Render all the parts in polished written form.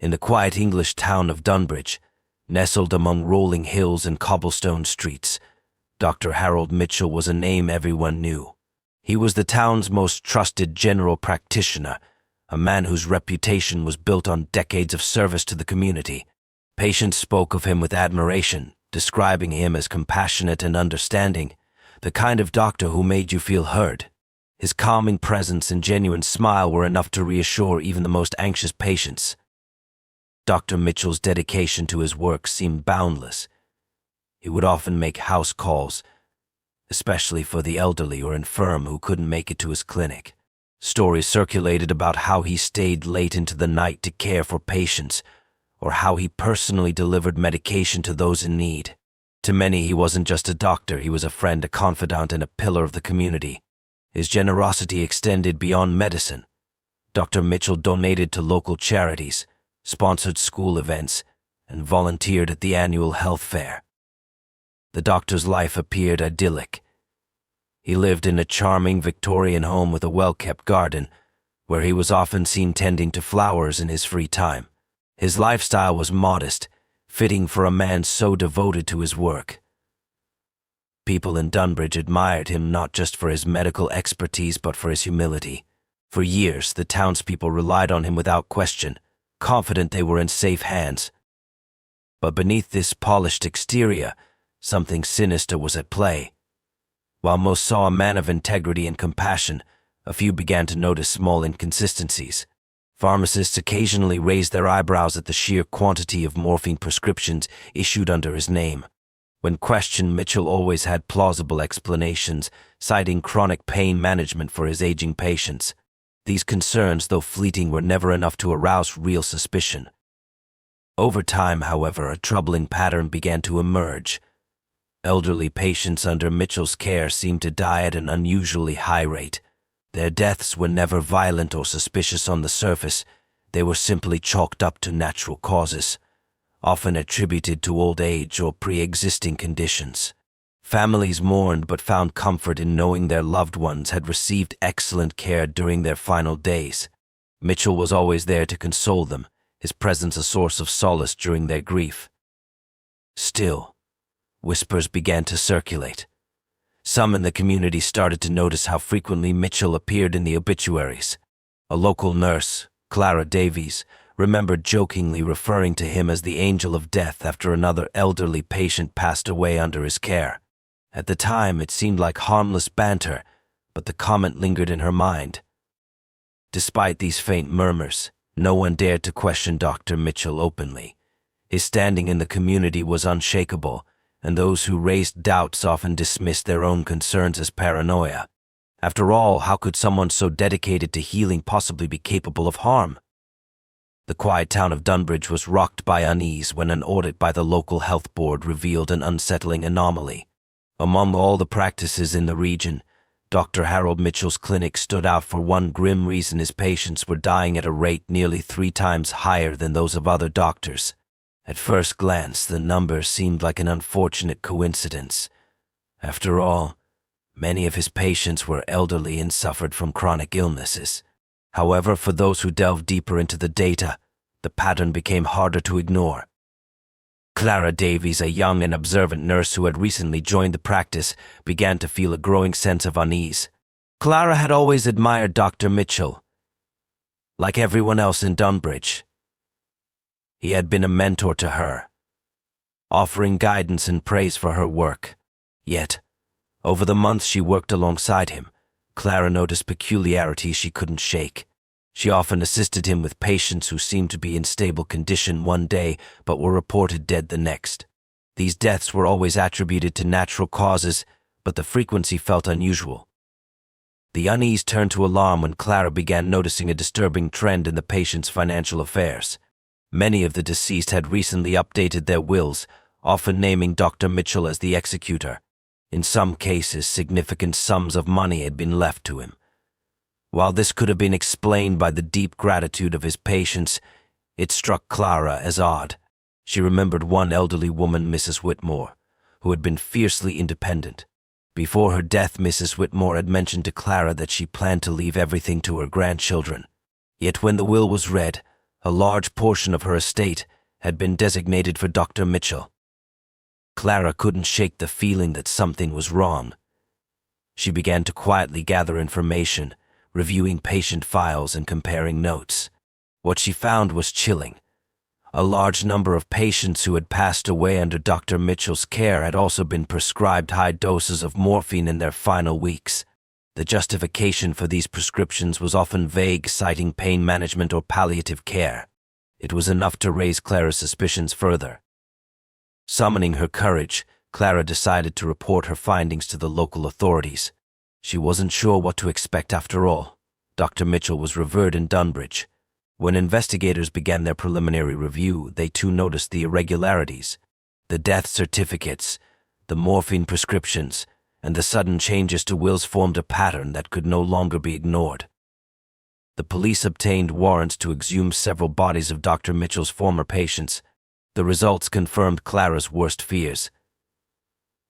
In the quiet English town of Dunbridge, nestled among rolling hills and cobblestone streets, Dr. Harold Mitchell was a name everyone knew. He was the town's most trusted general practitioner, a man whose reputation was built on decades of service to the community. Patients spoke of him with admiration, describing him as compassionate and understanding, the kind of doctor who made you feel heard. His calming presence and genuine smile were enough to reassure even the most anxious patients. Dr. Mitchell's dedication to his work seemed boundless. He would often make house calls, especially for the elderly or infirm who couldn't make it to his clinic. Stories circulated about how he stayed late into the night to care for patients, or how he personally delivered medication to those in need. To many, he wasn't just a doctor, he was a friend, a confidant, and a pillar of the community. His generosity extended beyond medicine. Dr. Mitchell donated to local charities, sponsored school events, and volunteered at the annual health fair. The doctor's life appeared idyllic. He lived in a charming Victorian home with a well-kept garden, where he was often seen tending to flowers in his free time. His lifestyle was modest, fitting for a man so devoted to his work. People in Dunbridge admired him not just for his medical expertise but for his humility. For years, the townspeople relied on him without question, confident they were in safe hands. But beneath this polished exterior, something sinister was at play. While most saw a man of integrity and compassion, a few began to notice small inconsistencies. Pharmacists occasionally raised their eyebrows at the sheer quantity of morphine prescriptions issued under his name. When questioned, Mitchell always had plausible explanations, citing chronic pain management for his aging patients. These concerns, though fleeting, were never enough to arouse real suspicion. Over time, however, a troubling pattern began to emerge. Elderly patients under Mitchell's care seemed to die at an unusually high rate. Their deaths were never violent or suspicious on the surface. They were simply chalked up to natural causes, often attributed to old age or pre-existing conditions. Families mourned but found comfort in knowing their loved ones had received excellent care during their final days. Mitchell was always there to console them, his presence a source of solace during their grief. Still, whispers began to circulate. Some in the community started to notice how frequently Mitchell appeared in the obituaries. A local nurse, Clara Davies, remembered jokingly referring to him as the angel of death after another elderly patient passed away under his care. At the time, it seemed like harmless banter, but the comment lingered in her mind. Despite these faint murmurs, no one dared to question Dr. Mitchell openly. His standing in the community was unshakable, and those who raised doubts often dismissed their own concerns as paranoia. After all, how could someone so dedicated to healing possibly be capable of harm? The quiet town of Dunbridge was rocked by unease when an audit by the local health board revealed an unsettling anomaly. Among all the practices in the region, Dr. Harold Mitchell's clinic stood out for one grim reason: his patients were dying at a rate nearly 3 times higher than those of other doctors. At first glance, the number seemed like an unfortunate coincidence. After all, many of his patients were elderly and suffered from chronic illnesses. However, for those who delved deeper into the data, the pattern became harder to ignore. Clara Davies, a young and observant nurse who had recently joined the practice, began to feel a growing sense of unease. Clara had always admired Dr. Mitchell. Like everyone else in Dunbridge, he had been a mentor to her, offering guidance and praise for her work. Yet, over the months she worked alongside him, Clara noticed peculiarities she couldn't shake. She often assisted him with patients who seemed to be in stable condition one day but were reported dead the next. These deaths were always attributed to natural causes, but the frequency felt unusual. The unease turned to alarm when Clara began noticing a disturbing trend in the patient's financial affairs. Many of the deceased had recently updated their wills, often naming Dr. Mitchell as the executor. In some cases, significant sums of money had been left to him. While this could have been explained by the deep gratitude of his patients, it struck Clara as odd. She remembered one elderly woman, Mrs. Whitmore, who had been fiercely independent. Before her death, Mrs. Whitmore had mentioned to Clara that she planned to leave everything to her grandchildren. Yet when the will was read, A large portion of her estate had been designated for Dr. Mitchell. Clara couldn't shake the feeling that something was wrong. She began to quietly gather information, reviewing patient files and comparing notes. What she found was chilling. A large number of patients who had passed away under Dr. Mitchell's care had also been prescribed high doses of morphine in their final weeks. The justification for these prescriptions was often vague, citing pain management or palliative care. It was enough to raise Clara's suspicions further. Summoning her courage, Clara decided to report her findings to the local authorities. She wasn't sure what to expect after all. Dr. Mitchell was revered in Dunbridge. When investigators began their preliminary review, they too noticed the irregularities. The death certificates, the morphine prescriptions, and the sudden changes to wills formed a pattern that could no longer be ignored. The police obtained warrants to exhume several bodies of Dr. Mitchell's former patients. The results confirmed Clara's worst fears.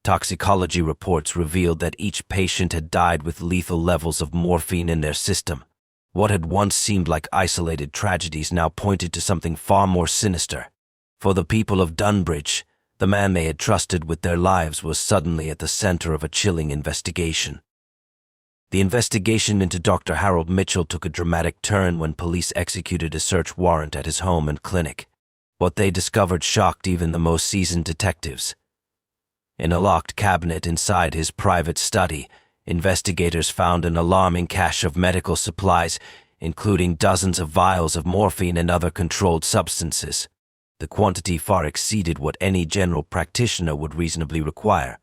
Toxicology reports revealed that each patient had died with lethal levels of morphine in their system. What had once seemed like isolated tragedies now pointed to something far more sinister. For the people of Dunbridge, the man they had trusted with their lives was suddenly at the center of a chilling investigation. The investigation into Dr. Harold Mitchell took a dramatic turn when police executed a search warrant at his home and clinic. What they discovered shocked even the most seasoned detectives. In a locked cabinet inside his private study, investigators found an alarming cache of medical supplies, including dozens of vials of morphine and other controlled substances. The quantity far exceeded what any general practitioner would reasonably require.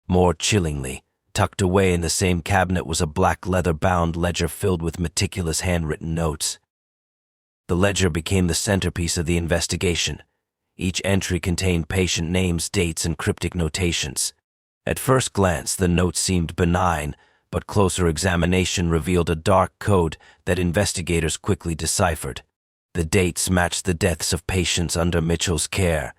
More chillingly, tucked away in the same cabinet was a black leather-bound ledger filled with meticulous handwritten notes. The ledger became the centerpiece of the investigation. Each entry contained patient names, dates, and cryptic notations. At first glance, the notes seemed benign, but closer examination revealed a dark code that investigators quickly deciphered. The dates matched the deaths of patients under Mitchell's care,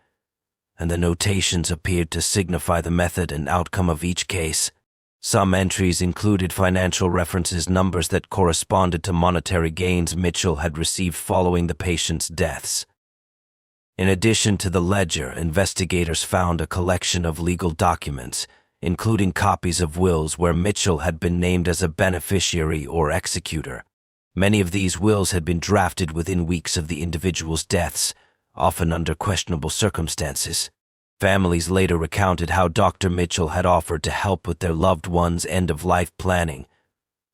and the notations appeared to signify the method and outcome of each case. Some entries included financial references, numbers that corresponded to monetary gains Mitchell had received following the patient's deaths. In addition to the ledger, investigators found a collection of legal documents, including copies of wills where Mitchell had been named as a beneficiary or executor. Many of these wills had been drafted within weeks of the individual's deaths, often under questionable circumstances. Families later recounted how Dr. Mitchell had offered to help with their loved ones' end-of-life planning,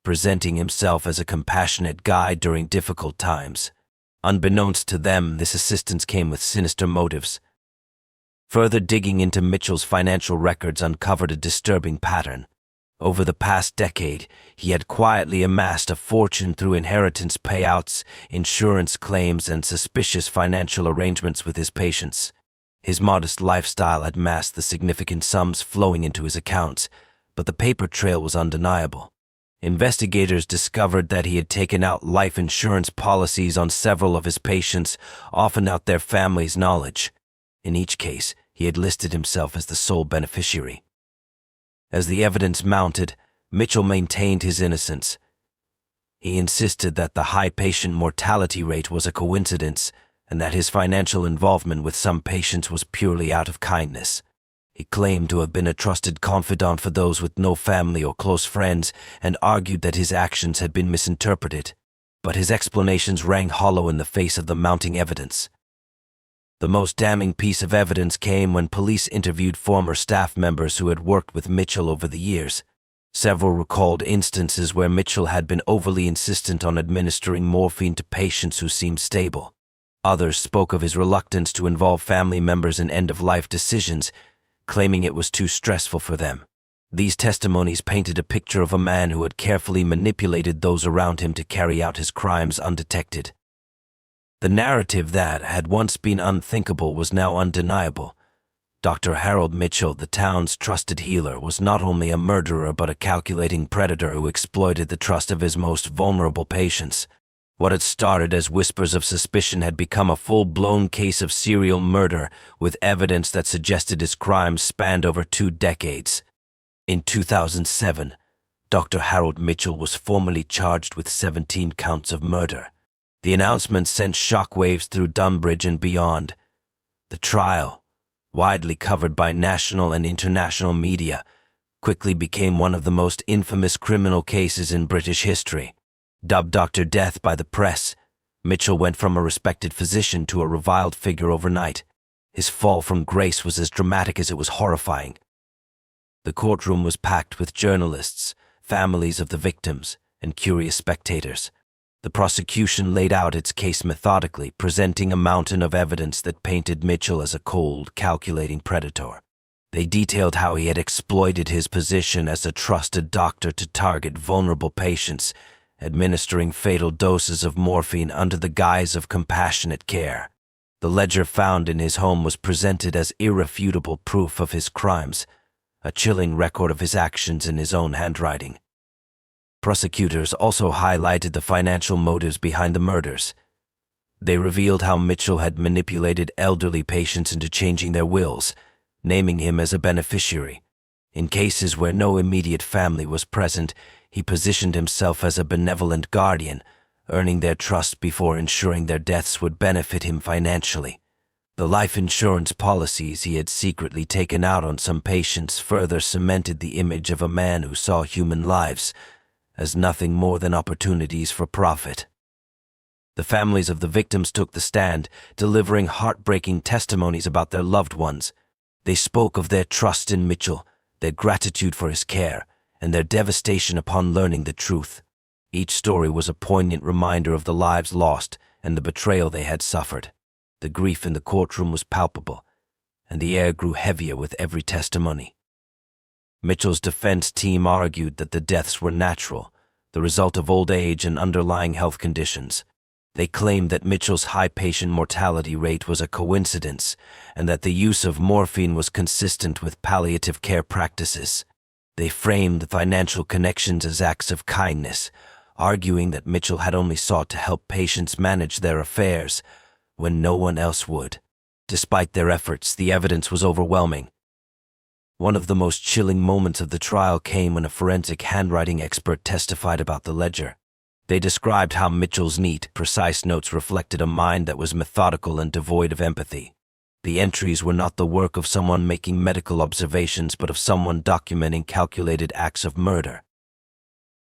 presenting himself as a compassionate guide during difficult times. Unbeknownst to them, this assistance came with sinister motives. Further digging into Mitchell's financial records uncovered a disturbing pattern. Over the past decade, he had quietly amassed a fortune through inheritance payouts, insurance claims, and suspicious financial arrangements with his patients. His modest lifestyle had masked the significant sums flowing into his accounts, but the paper trail was undeniable. Investigators discovered that he had taken out life insurance policies on several of his patients, often without their family's knowledge. In each case, he had listed himself as the sole beneficiary. As the evidence mounted, Mitchell maintained his innocence. He insisted that the high patient mortality rate was a coincidence and that his financial involvement with some patients was purely out of kindness. He claimed to have been a trusted confidant for those with no family or close friends and argued that his actions had been misinterpreted, but his explanations rang hollow in the face of the mounting evidence. The most damning piece of evidence came when police interviewed former staff members who had worked with Mitchell over the years. Several recalled instances where Mitchell had been overly insistent on administering morphine to patients who seemed stable. Others spoke of his reluctance to involve family members in end-of-life decisions, claiming it was too stressful for them. These testimonies painted a picture of a man who had carefully manipulated those around him to carry out his crimes undetected. The narrative that had once been unthinkable was now undeniable. Dr. Harold Mitchell, the town's trusted healer, was not only a murderer but a calculating predator who exploited the trust of his most vulnerable patients. What had started as whispers of suspicion had become a full-blown case of serial murder with evidence that suggested his crimes spanned over 2 decades. In 2007, Dr. Harold Mitchell was formally charged with 17 counts of murder. The announcement sent shockwaves through Dunbridge and beyond. The trial, widely covered by national and international media, quickly became one of the most infamous criminal cases in British history. Dubbed Dr. Death by the press, Mitchell went from a respected physician to a reviled figure overnight. His fall from grace was as dramatic as it was horrifying. The courtroom was packed with journalists, families of the victims, and curious spectators. The prosecution laid out its case methodically, presenting a mountain of evidence that painted Mitchell as a cold, calculating predator. They detailed how he had exploited his position as a trusted doctor to target vulnerable patients, administering fatal doses of morphine under the guise of compassionate care. The ledger found in his home was presented as irrefutable proof of his crimes, a chilling record of his actions in his own handwriting. Prosecutors also highlighted the financial motives behind the murders. They revealed how Mitchell had manipulated elderly patients into changing their wills, naming him as a beneficiary. In cases where no immediate family was present, he positioned himself as a benevolent guardian, earning their trust before ensuring their deaths would benefit him financially. The life insurance policies he had secretly taken out on some patients further cemented the image of a man who saw human lives as nothing more than opportunities for profit. The families of the victims took the stand, delivering heartbreaking testimonies about their loved ones. They spoke of their trust in Mitchell, their gratitude for his care, and their devastation upon learning the truth. Each story was a poignant reminder of the lives lost and the betrayal they had suffered. The grief in the courtroom was palpable, and the air grew heavier with every testimony. Mitchell's defense team argued that the deaths were natural, the result of old age and underlying health conditions. They claimed that Mitchell's high patient mortality rate was a coincidence and that the use of morphine was consistent with palliative care practices. They framed the financial connections as acts of kindness, arguing that Mitchell had only sought to help patients manage their affairs when no one else would. Despite their efforts, the evidence was overwhelming. One of the most chilling moments of the trial came when a forensic handwriting expert testified about the ledger. They described how Mitchell's neat, precise notes reflected a mind that was methodical and devoid of empathy. The entries were not the work of someone making medical observations, but of someone documenting calculated acts of murder.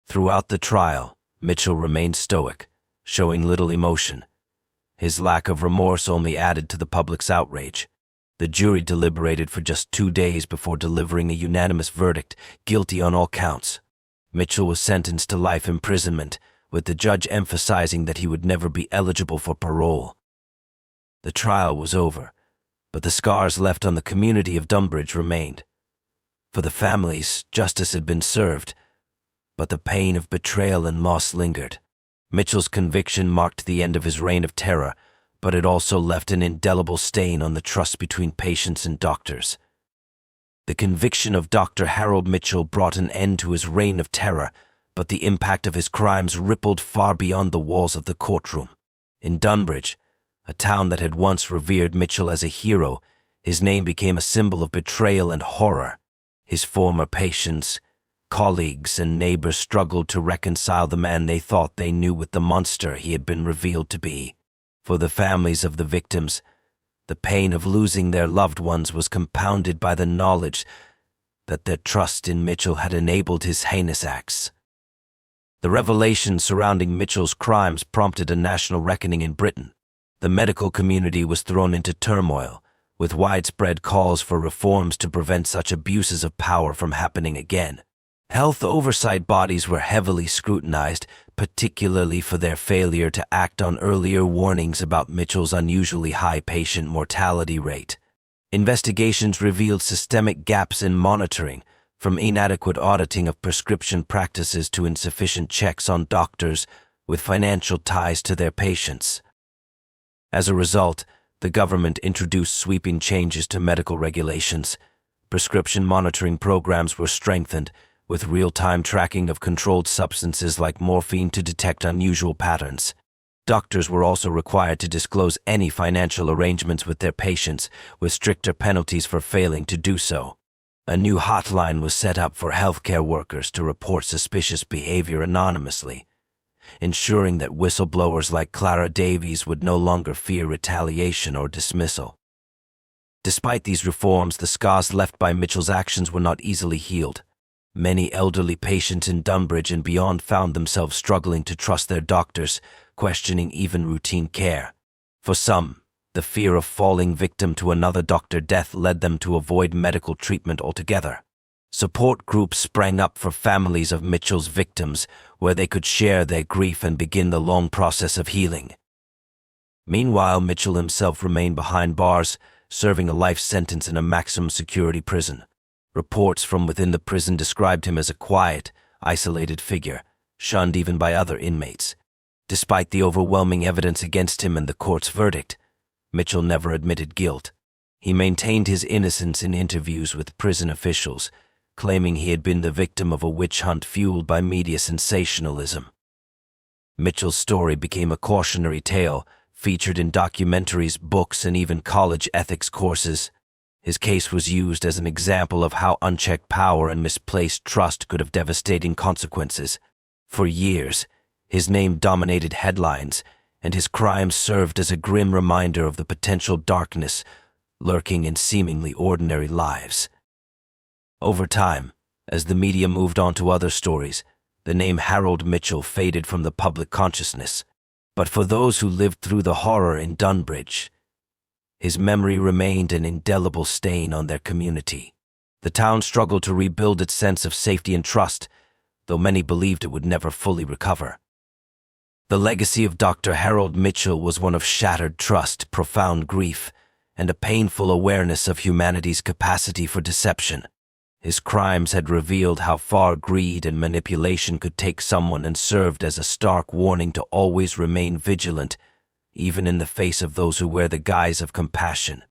Throughout the trial, Mitchell remained stoic, showing little emotion. His lack of remorse only added to the public's outrage. The jury deliberated for just 2 days before delivering a unanimous verdict, guilty on all counts. Mitchell was sentenced to life imprisonment, with the judge emphasizing that he would never be eligible for parole. The trial was over, but the scars left on the community of Dunbridge remained. For the families, justice had been served, but the pain of betrayal and loss lingered. Mitchell's conviction marked the end of his reign of terror, but it also left an indelible stain on the trust between patients and doctors. The conviction of Dr. Harold Mitchell brought an end to his reign of terror, but the impact of his crimes rippled far beyond the walls of the courtroom. In Dunbridge, a town that had once revered Mitchell as a hero, his name became a symbol of betrayal and horror. His former patients, colleagues, and neighbors struggled to reconcile the man they thought they knew with the monster he had been revealed to be. For the families of the victims, the pain of losing their loved ones was compounded by the knowledge that their trust in Mitchell had enabled his heinous acts. The revelations surrounding Mitchell's crimes prompted a national reckoning in Britain. The medical community was thrown into turmoil, with widespread calls for reforms to prevent such abuses of power from happening again. Health oversight bodies were heavily scrutinized, particularly for their failure to act on earlier warnings about Mitchell's unusually high patient mortality rate. Investigations revealed systemic gaps in monitoring, from inadequate auditing of prescription practices to insufficient checks on doctors with financial ties to their patients. As a result, the government introduced sweeping changes to medical regulations. Prescription monitoring programs were strengthened, with real-time tracking of controlled substances like morphine to detect unusual patterns. Doctors were also required to disclose any financial arrangements with their patients, with stricter penalties for failing to do so. A new hotline was set up for healthcare workers to report suspicious behavior anonymously. ensuring that whistleblowers like Clara Davies would no longer fear retaliation or dismissal. Despite these reforms, the scars left by Mitchell's actions were not easily healed. Many elderly patients in Dunbridge and beyond found themselves struggling to trust their doctors, questioning even routine care. For some, the fear of falling victim to another doctor death led them to avoid medical treatment altogether. Support groups sprang up for families of Mitchell's victims, where they could share their grief and begin the long process of healing. Meanwhile, Mitchell himself remained behind bars, serving a life sentence in a maximum security prison. Reports from within the prison described him as a quiet, isolated figure, shunned even by other inmates. Despite the overwhelming evidence against him and the court's verdict, Mitchell never admitted guilt. He maintained his innocence in interviews with prison officials, claiming he had been the victim of a witch hunt fueled by media sensationalism. Mitchell's story became a cautionary tale, featured in documentaries, books, and even college ethics courses. His case was used as an example of how unchecked power and misplaced trust could have devastating consequences. For years, his name dominated headlines, and his crimes served as a grim reminder of the potential darkness lurking in seemingly ordinary lives. Over time, as the media moved on to other stories, the name Harold Mitchell faded from the public consciousness. But for those who lived through the horror in Dunbridge, his memory remained an indelible stain on their community. The town struggled to rebuild its sense of safety and trust, though many believed it would never fully recover. The legacy of Dr. Harold Mitchell was one of shattered trust, profound grief, and a painful awareness of humanity's capacity for deception. His crimes had revealed how far greed and manipulation could take someone and served as a stark warning to always remain vigilant, even in the face of those who wear the guise of compassion.